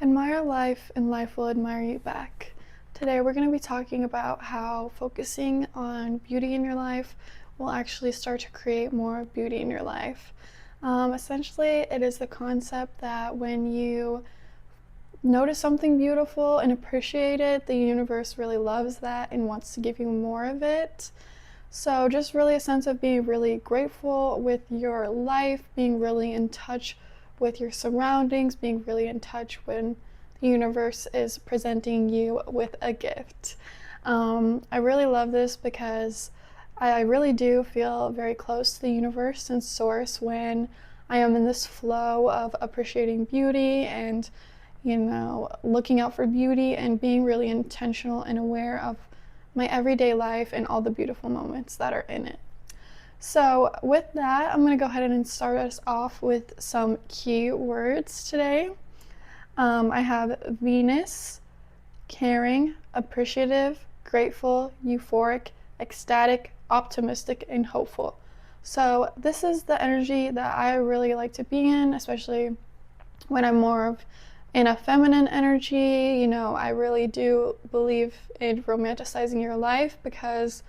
Admire life and life will admire you back. Today we're going to be talking about how focusing on beauty in your life will actually start to create more beauty in your life. Essentially, it is the concept that when you notice something beautiful and appreciate it, the universe really loves that and wants to give you more of it. So just really a sense of being really grateful with your life, being really in touch with your surroundings, being really in touch when the universe is presenting you with a gift. I really love this because I really do feel very close to the universe and source when I am in this flow of appreciating beauty and, looking out for beauty and being really intentional and aware of my everyday life and all the beautiful moments that are in it. So with that, I'm going to go ahead and start us off with some key words today. I have Venus, caring, appreciative, grateful, euphoric, ecstatic, optimistic, and hopeful. So this is the energy that I really like to be in, especially when I'm more of in a feminine energy. I really do believe in romanticizing your life because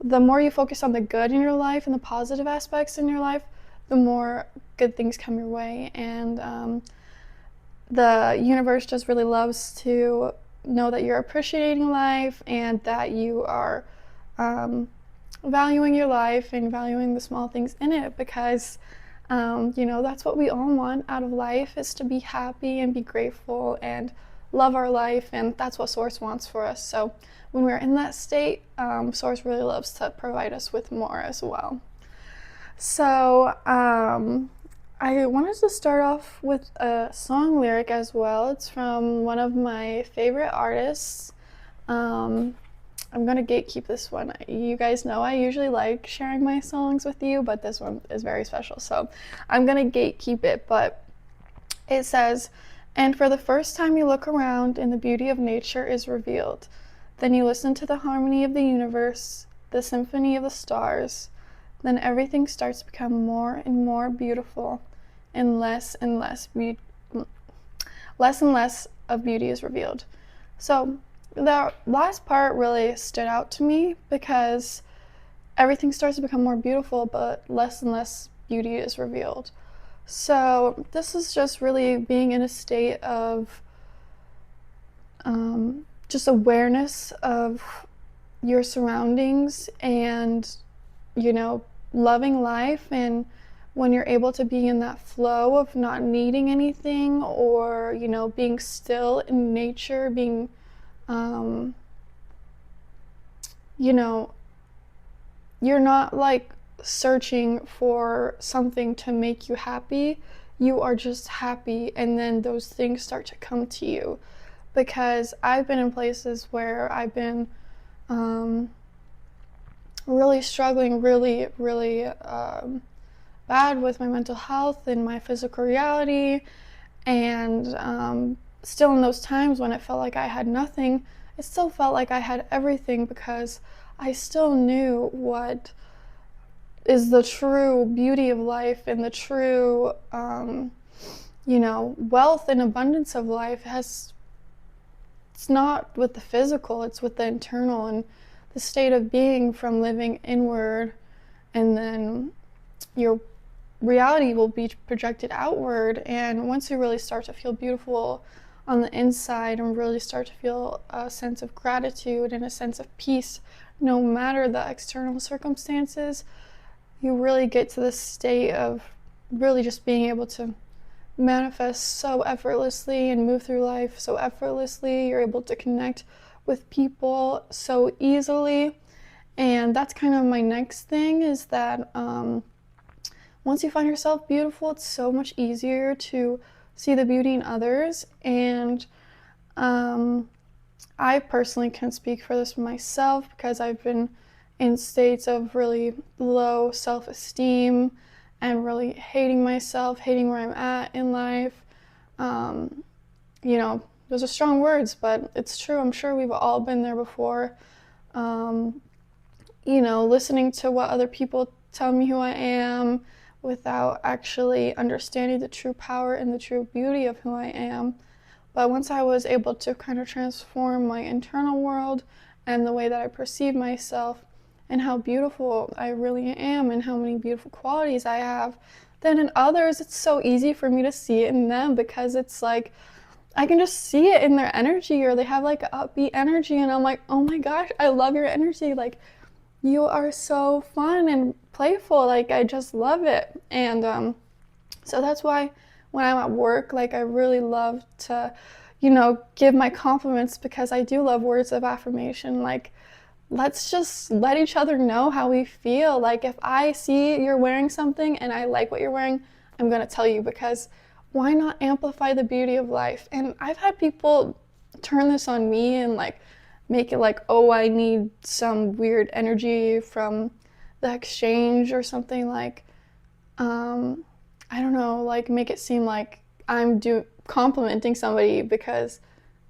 the more you focus on the good in your life and the positive aspects in your life, the more good things come your way. And the universe just really loves to know that you're appreciating life and that you are valuing your life and valuing the small things in it because that's what we all want out of life, is to be happy and be grateful and love our life, and that's what Source wants for us. So when we're in that state, Source really loves to provide us with more as well. So I wanted to start off with a song lyric as well. It's from one of my favorite artists. I'm going to gatekeep this one. You guys know I usually like sharing my songs with you, but this one is very special, so I'm going to gatekeep it. But it says, "And for the first time you look around and the beauty of nature is revealed. Then you listen to the harmony of the universe, the symphony of the stars. Then everything starts to become more and more beautiful, and less and less of beauty is revealed." So the last part really stood out to me because everything starts to become more beautiful, but less and less beauty is revealed. So this is just really being in a state of just awareness of your surroundings and, loving life. And when you're able to be in that flow of not needing anything or, being still in nature, being you're not like searching for something to make you happy. You are just happy, and then those things start to come to you. Because I've been in places where I've been really struggling, really, really bad with my mental health and my physical reality, and still in those times when it felt like I had nothing, it still felt like I had everything because I still knew what is the true beauty of life and the true, wealth and abundance of life. It's not with the physical, it's with the internal and the state of being from living inward, and then your reality will be projected outward. And once you really start to feel beautiful on the inside and really start to feel a sense of gratitude and a sense of peace, no matter the external circumstances, you really get to this state of really just being able to manifest so effortlessly and move through life so effortlessly. You're able to connect with people so easily. And that's kind of my next thing, is that once you find yourself beautiful, it's so much easier to see the beauty in others. And I personally can speak for this myself because I've been in states of really low self-esteem and really hating myself, hating where I'm at in life. Those are strong words, but it's true. I'm sure we've all been there before. Listening to what other people tell me who I am without actually understanding the true power and the true beauty of who I am. But once I was able to kind of transform my internal world and the way that I perceive myself and how beautiful I really am and how many beautiful qualities I have, then in others it's so easy for me to see it in them, because it's like I can just see it in their energy, or they have like upbeat energy, and I'm like, oh my gosh, I love your energy. Like, you are so fun and playful. Like, I just love it. And so that's why when I'm at work, like, I really love to, give my compliments, because I do love words of affirmation. Like, let's just let each other know how we feel. Like, if I see you're wearing something and I like what you're wearing, I'm going to tell you, because why not amplify the beauty of life? And I've had people turn this on me and like make it like, oh, I need some weird energy from the exchange or something, like, I don't know, like make it seem like I'm complimenting somebody because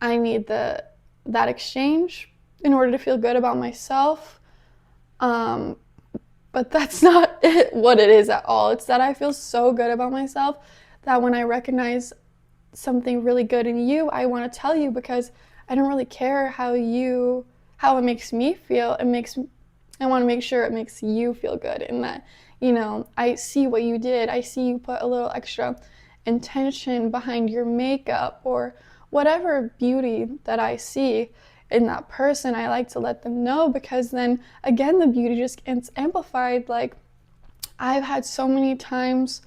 I need that exchange in order to feel good about myself. But that's not what it is at all. It's that I feel so good about myself that when I recognize something really good in you, I want to tell you, because I don't really care how it makes me feel. I want to make sure it makes you feel good, and that, I see what you did. I see you put a little extra intention behind your makeup, or whatever beauty that I see in that person. I like to let them know, because then again, the beauty just gets amplified. Like, I've had so many times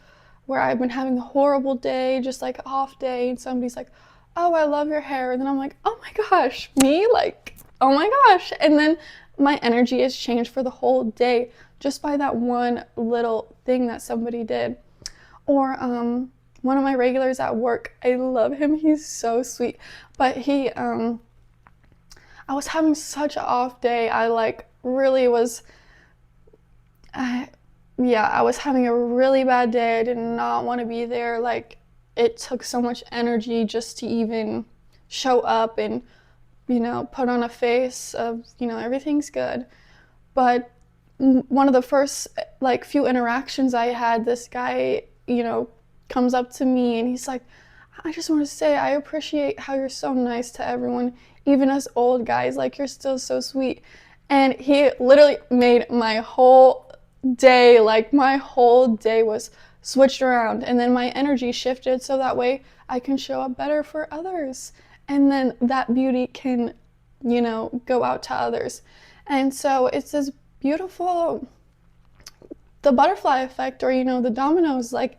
where I've been having a horrible day, just like off day, and somebody's like, oh, I love your hair. And then I'm like, oh my gosh, me? Like, oh my gosh. And then my energy has changed for the whole day just by that one little thing that somebody did. Or one of my regulars at work, I love him. He's so sweet. But I was having such an off day. I like really was, I was having a really bad day. I did not want to be there. Like, it took so much energy just to even show up and, put on a face of, everything's good. But one of the first, like, few interactions I had, this guy, comes up to me and he's like, I just want to say I appreciate how you're so nice to everyone, even us old guys. Like, you're still so sweet. And he literally made my whole day, like, my whole day was switched around. And then my energy shifted so that way I can show up better for others. And then that beauty can, go out to others. And so it's this beautiful, the butterfly effect, or, the dominoes, like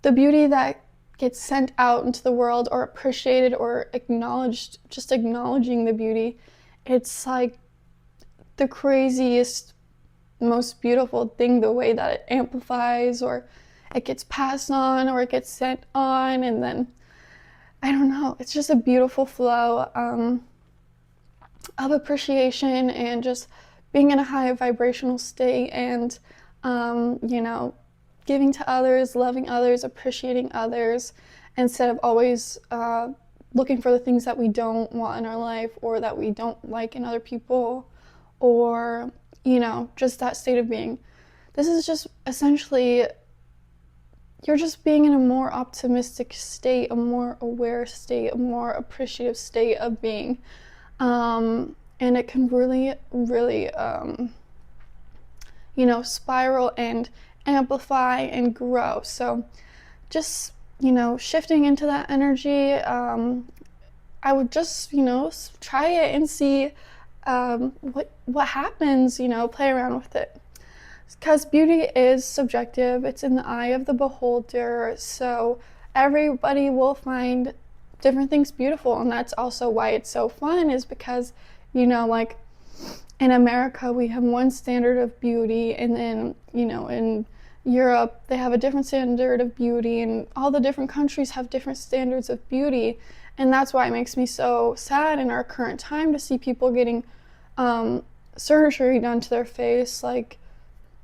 the beauty that gets sent out into the world, or appreciated or acknowledged, just acknowledging the beauty. It's like the craziest, most beautiful thing, the way that it amplifies, or it gets passed on, or it gets sent on, and then, I don't know, it's just a beautiful flow of appreciation and just being in a high vibrational state, and giving to others, loving others, appreciating others, instead of always looking for the things that we don't want in our life, or that we don't like in other people, or, just that state of being. This is just essentially, you're just being in a more optimistic state, a more aware state, a more appreciative state of being. And it can really, really, spiral and amplify and grow. So just, shifting into that energy, I would just, try it and see what happens, play around with it. Because beauty is subjective. It's in the eye of the beholder. So everybody will find different things beautiful. And that's also why it's so fun, is because, like, in America, we have one standard of beauty, and then, in Europe, they have a different standard of beauty, and all the different countries have different standards of beauty. And that's why it makes me so sad in our current time to see people getting surgery done to their face, like,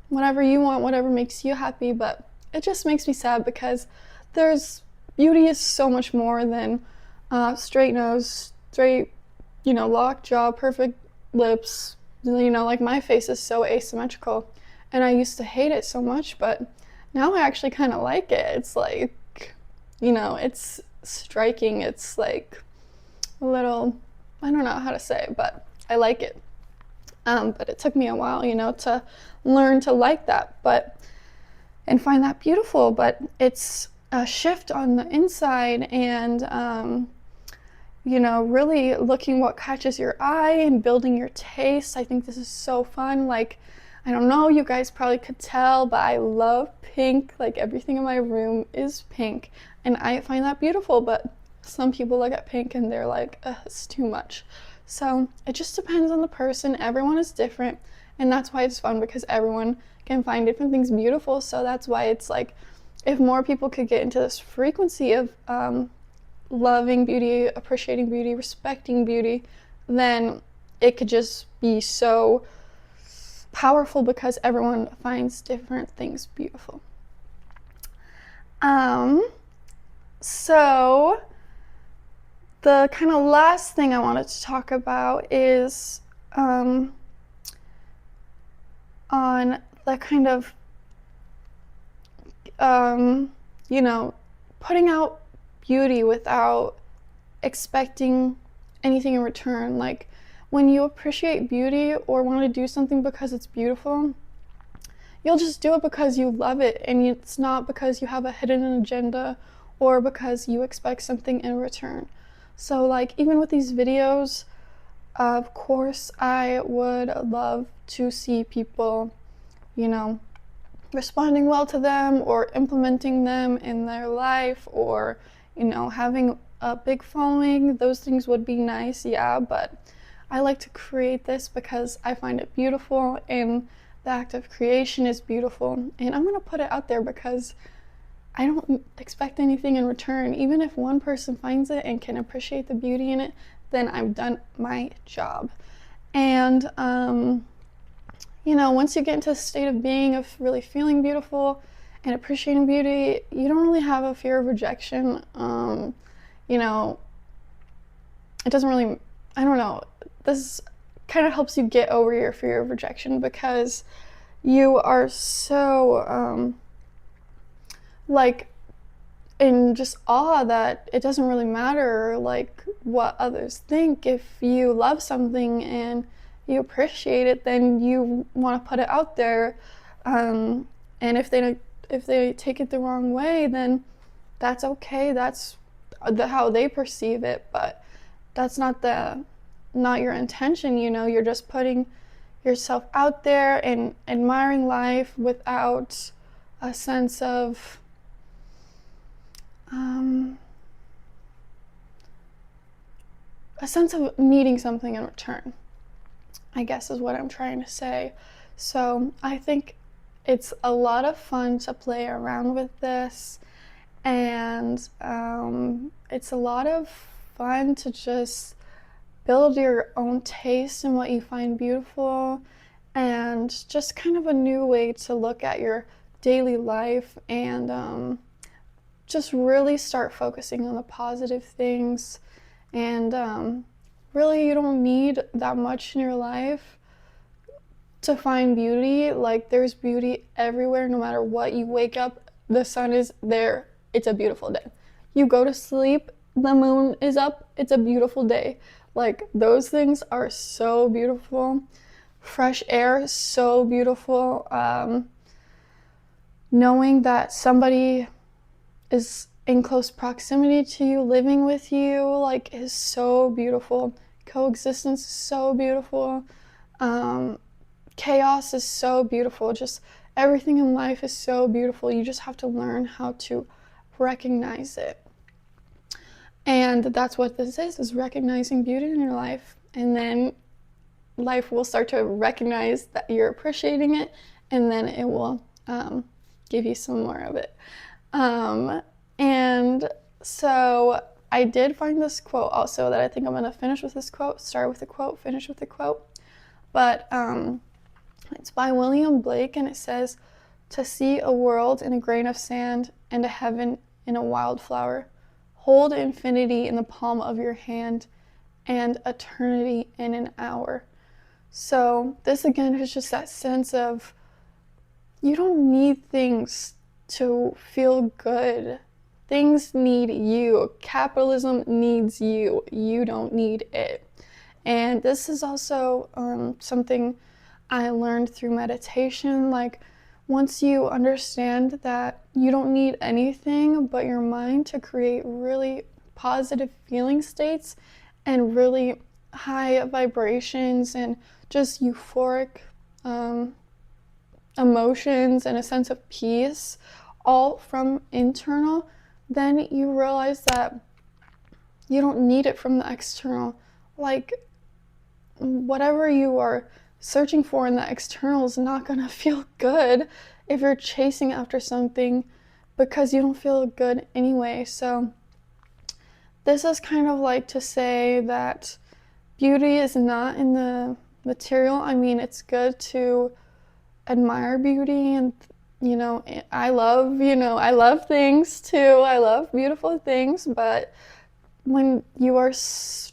whatever you want, whatever makes you happy. But it just makes me sad, because beauty is so much more than straight nose, straight, locked jaw, perfect lips. Like, my face is so asymmetrical, and I used to hate it so much, but now I actually kind of like it. It's like, striking. It's like a little, I don't know how to say it, but I like it. But it took me a while, to learn to like that, and find that beautiful. But it's a shift on the inside, and really looking what catches your eye and building your taste. I think this is so fun. Like, I don't know, you guys probably could tell, but I love pink. Like, everything in my room is pink, and I find that beautiful. But some people look at pink and they're like, it's too much. So it just depends on the person. Everyone is different, and that's why it's fun, because everyone can find different things beautiful. So that's why it's like, if more people could get into this frequency of loving beauty, appreciating beauty, respecting beauty, then it could just be so powerful, because everyone finds different things beautiful. So the kind of last thing I wanted to talk about is on the kind of putting out beauty without expecting anything in return. Like, when you appreciate beauty or want to do something because it's beautiful, you'll just do it because you love it, and it's not because you have a hidden agenda or because you expect something in return. So, like, even with these videos, of course, I would love to see people, responding well to them, or implementing them in their life, or, having a big following. Those things would be nice, yeah, but I like to create this because I find it beautiful, and the act of creation is beautiful, and I'm going to put it out there because I don't expect anything in return. Even if one person finds it and can appreciate the beauty in it, then I've done my job. And once you get into a state of being, of really feeling beautiful and appreciating beauty, you don't really have a fear of rejection. It doesn't really, I don't know, this kind of helps you get over your fear of rejection, because you are so in just awe that it doesn't really matter like what others think. If you love something and you appreciate it, then you want to put it out there, and if they take it the wrong way, then that's okay. That's how they perceive it, but that's not your intention. You're just putting yourself out there and admiring life without a sense of needing something in return, I guess, is what I'm trying to say. So I think it's a lot of fun to play around with this, and it's a lot of fun to just build your own taste in what you find beautiful, and just kind of a new way to look at your daily life, and just really start focusing on the positive things. And really, you don't need that much in your life to find beauty. Like, there's beauty everywhere. No matter what, you wake up, the sun is there, it's a beautiful day. You go to sleep, the moon is up, it's a beautiful day. Like, those things are so beautiful. Fresh air, so beautiful. Knowing that somebody is in close proximity to you, living with you, like, is so beautiful. Coexistence is so beautiful. Chaos is so beautiful. Just everything in life is so beautiful. You just have to learn how to recognize it. And that's what this is recognizing beauty in your life. And then life will start to recognize that you're appreciating it, and then it will give you some more of it. And so I did find this quote also that I think I'm going to finish with this quote, start with a quote, finish with a quote. But it's by William Blake, and it says, "To see a world in a grain of sand and a heaven in a wildflower, hold infinity in the palm of your hand and eternity in an hour." So this again is just that sense of, you don't need things to feel good. Things need you. Capitalism needs you. You don't need it. And this is also something I learned through meditation. Like, once you understand that you don't need anything but your mind to create really positive feeling states and really high vibrations and just euphoric emotions and a sense of peace, all from internal, then you realize that you don't need it from the external. Like, whatever you are searching for in the external is not going to feel good if you're chasing after something because you don't feel good anyway. So this is kind of like to say that beauty is not in the material. I mean, it's good to admire beauty, and I love things too. I love beautiful things, but when you are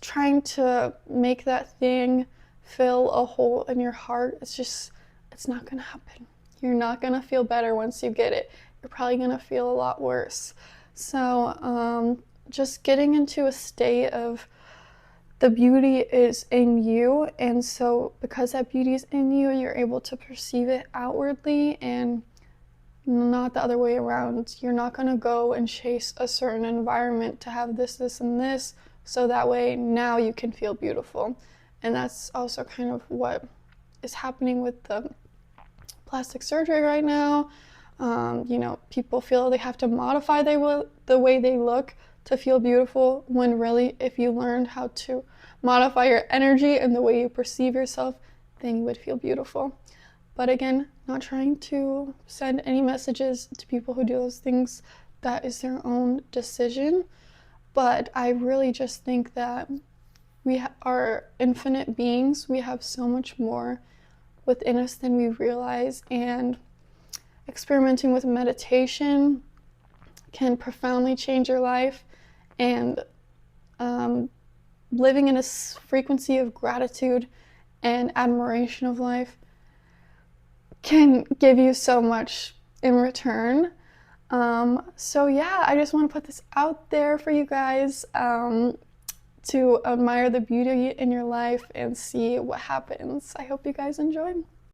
trying to make that thing fill a hole in your heart, it's not gonna happen. You're not gonna feel better once you get it. You're probably gonna feel a lot worse. So just getting into a state of the beauty is in you, and so because that beauty is in you, you're able to perceive it outwardly and not the other way around. You're not going to go and chase a certain environment to have this, and this, so that way now you can feel beautiful. And that's also kind of what is happening with the plastic surgery right now. People feel they have to modify the way they look to feel beautiful, when really, if you learned how to modify your energy and the way you perceive yourself, then you would feel beautiful. But again, not trying to send any messages to people who do those things. That is their own decision. But I really just think that we are infinite beings. We have so much more within us than we realize. And experimenting with meditation can profoundly change your life. And living in a frequency of gratitude and admiration of life can give you so much in return. So yeah, I just want to put this out there for you guys to admire the beauty in your life and see what happens. I hope you guys enjoyed.